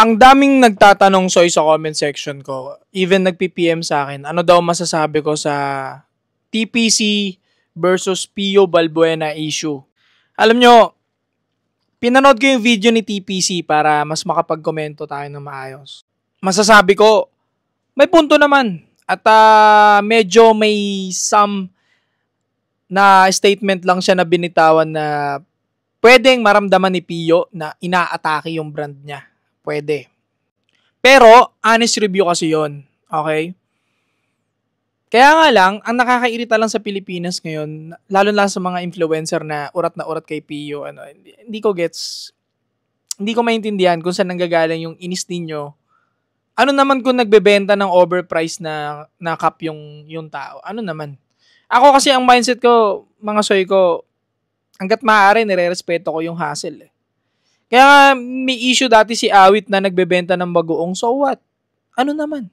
Ang daming nagtatanong Soy sa comment section ko, even nagpi-PM sa akin, ano daw masasabi ko sa TPC versus Pio Balbuena issue. Alam nyo, pinanood ko yung video ni TPC para mas makapag-komento tayo ng maayos. Masasabi ko, may punto naman. At medyo may some na statement lang siya na binitawan na pwedeng maramdaman ni Pio na inaatake yung brand niya. Pwede. Pero, honest review kasi yon. Okay? Kaya nga lang, ang nakakairita lang sa Pilipinas ngayon, lalo na sa mga influencer na urat kay Pio, hindi ko gets, hindi ko maintindihan kung saan nanggagaling yung inis ninyo. Ano naman kung nagbebenta ng overpriced na cup yung tao? Ano naman? Ako kasi ang mindset ko, mga Soy ko, hanggat maaari, nire-respeto ko yung hassle. Kaya may issue dati si Awit na nagbebenta ng bagoong, so what? Ano naman?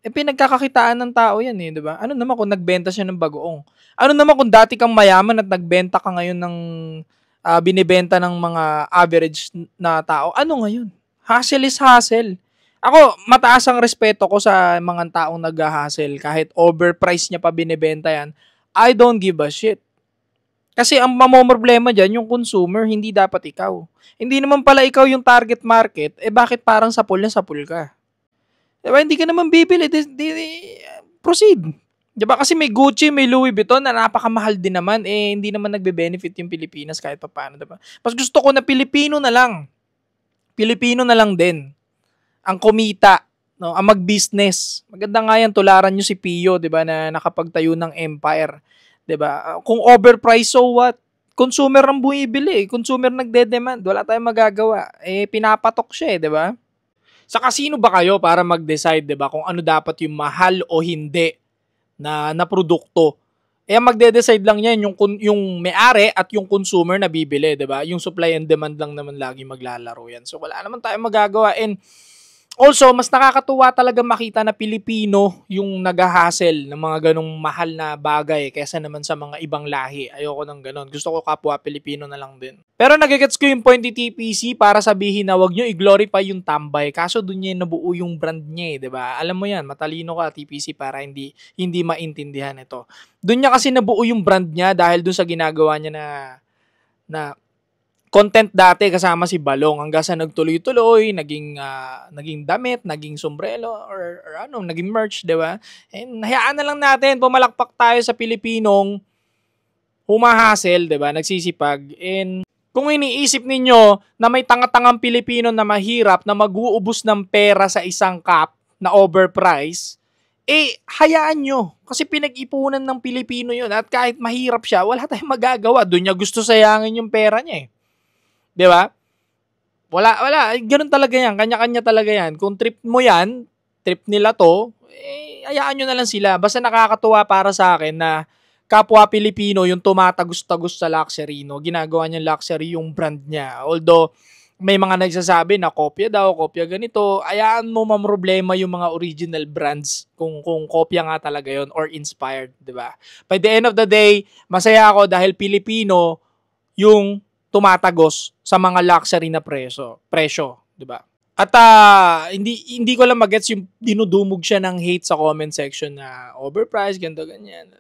Pinagkakakitaan ng tao yan di ba? Ano naman kung nagbenta siya ng bagoong? Ano naman kung dati kang mayaman at nagbenta ka ngayon ng binibenta ng mga average na tao? Ano ngayon? Hassle is hassle. Ako, mataas ang respeto ko sa mga taong nag-hassle. Kahit overpriced niya pa binibenta yan, I don't give a shit. Kasi ang mamomroblema dyan, yung consumer, hindi dapat ikaw. Hindi naman pala ikaw yung target market, bakit parang sapul na sapul ka? Diba, hindi ka naman bibili, proceed. Diba, kasi may Gucci, may Louis Vuitton na napakamahal din naman, hindi naman nagbe-benefit yung Pilipinas kahit pa paano, diba? Mas gusto ko na Pilipino na lang. Pilipino na lang din. Ang kumita, no, ang mag-business. Maganda nga yan, tularan nyo si Pio, diba, na nakapagtayo ng empire. 'Di ba? Kung overpriced, so what? Consumer ang bumibili, consumer nagde-demand, wala tayong magagawa. Pinapatok siya, 'di ba? Sa kasino ba kayo para mag-decide, 'di ba, kung ano dapat yung mahal o hindi na produkto? Magde-decide lang 'yan yung may-ari at yung consumer na bibili, 'di ba? Yung supply and demand lang naman lagi maglalaro 'yan. So wala naman tayong magagawa. And also, mas nakakatuwa talaga makita na Pilipino yung nag-hassle ng mga ganong mahal na bagay kaysa naman sa mga ibang lahi. Ayoko ng ganon. Gusto ko kapwa Pilipino na lang din. Pero nagigets ko yung point ni TPC para sabihin na wag nyo i-glorify yung tambay. Kaso dun niya nabuo yung brand niya, diba? Alam mo yan, matalino ka TPC para hindi maintindihan ito. Dun niya kasi nabuo yung brand niya dahil dun sa ginagawa niya na content dati kasama si Balong hanggang sa nagtuloy-tuloy, naging damit, naging sombrero or naging merch, 'di ba? Hayaan na lang natin, pumalakpak tayo sa Pilipinong humahasel, 'di ba? Nagsisipag. And kung iniisip ninyo na may tanga-tangang Pilipino na mahirap na mag-uubos ng pera sa isang cup na overpriced, hayaan nyo. Kasi pinag-ipunan ng Pilipino yun. At kahit mahirap siya, wala tayong magagawa. Doon niya gusto sayangin yung pera niya. Di ba? Wala. Ganun talaga yan. Kanya-kanya talaga yan. Kung trip mo yan, trip nila to, hayaan nyo na lang sila. Basta nakakatuwa para sa akin na kapwa Pilipino yung tumatagos-tagos sa luxury. No? Ginagawa niya luxury yung brand niya. Although, may mga nagsasabi na kopya daw, kopya ganito. Hayaan mo mamroblema yung mga original brands kung kopya nga talaga yon or inspired. Diba? By the end of the day, masaya ako dahil Pilipino yung tumatagos sa mga luxury na presyo, 'di ba? At hindi ko lang magets yung dinudumog siya ng hate sa comment section na overpriced, ganito ganyan.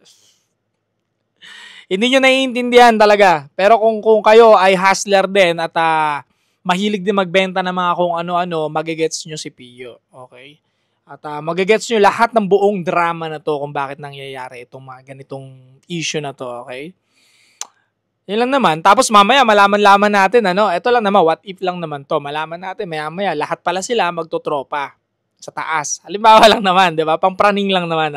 Hindi niyo naiintindihan talaga. Pero kung kayo ay hustler din at mahilig din magbenta ng mga kung ano-ano, magigets nyo si Pio, okay? At magigets nyo lahat ng buong drama na to kung bakit nangyayari itong mga ganitong issue na to, okay? Yan lang naman. Tapos mamaya malaman-laman natin, ito lang naman, what if lang naman to. Malaman natin, maya-maya, lahat pala sila magtotropa sa taas. Halimbawa lang naman, di ba? Pampraning lang naman,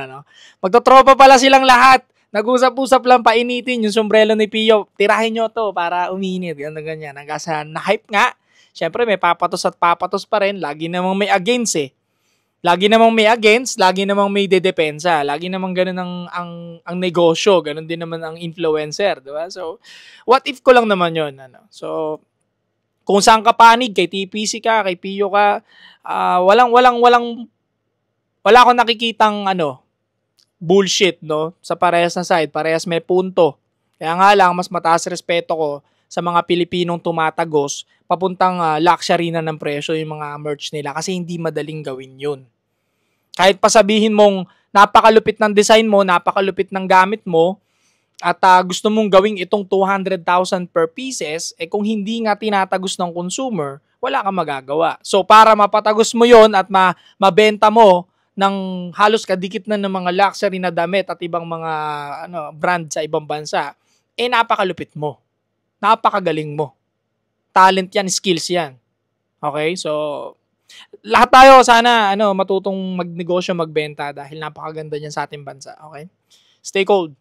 Magtotropa pala silang lahat. Nag-usap-usap lang, painitin yung sombrero ni Pio. Tirahin nyo to para uminit. Ganyan. Hanggang sa na-hype nga. Siyempre, may papatos at papatos pa rin. Lagi namang may against Lagi namang may against, lagi namang may dedepensa. Lagi namang ganun ang negosyo. Ganun din naman ang influencer, di ba? So, what if ko lang naman yun, So, kung saan ka panig, kay TPC ka, kay Pio ka, wala akong nakikitang, bullshit, no? Sa parehas na side, parehas may punto. Kaya nga lang, mas mataas respeto ko sa mga Pilipinong tumatagos papuntang luxury na ng presyo yung mga merch nila kasi hindi madaling gawin yun. Kahit pa sabihin mong napakalupit ng design mo, napakalupit ng gamit mo, at gusto mong gawing itong 200,000 per pieces, kung hindi nga tinatagos ng consumer, wala kang magagawa. So para mapatagos mo yon at mabenta mo ng halos kadikit na ng mga luxury na damit at ibang mga brand sa ibang bansa, napakalupit mo. Napakagaling mo. Talent yan, skills yan. Okay? So lahat tayo sana matutong magnegosyo, magbenta dahil napakaganda niyan sa ating bansa. Okay? Stay cold.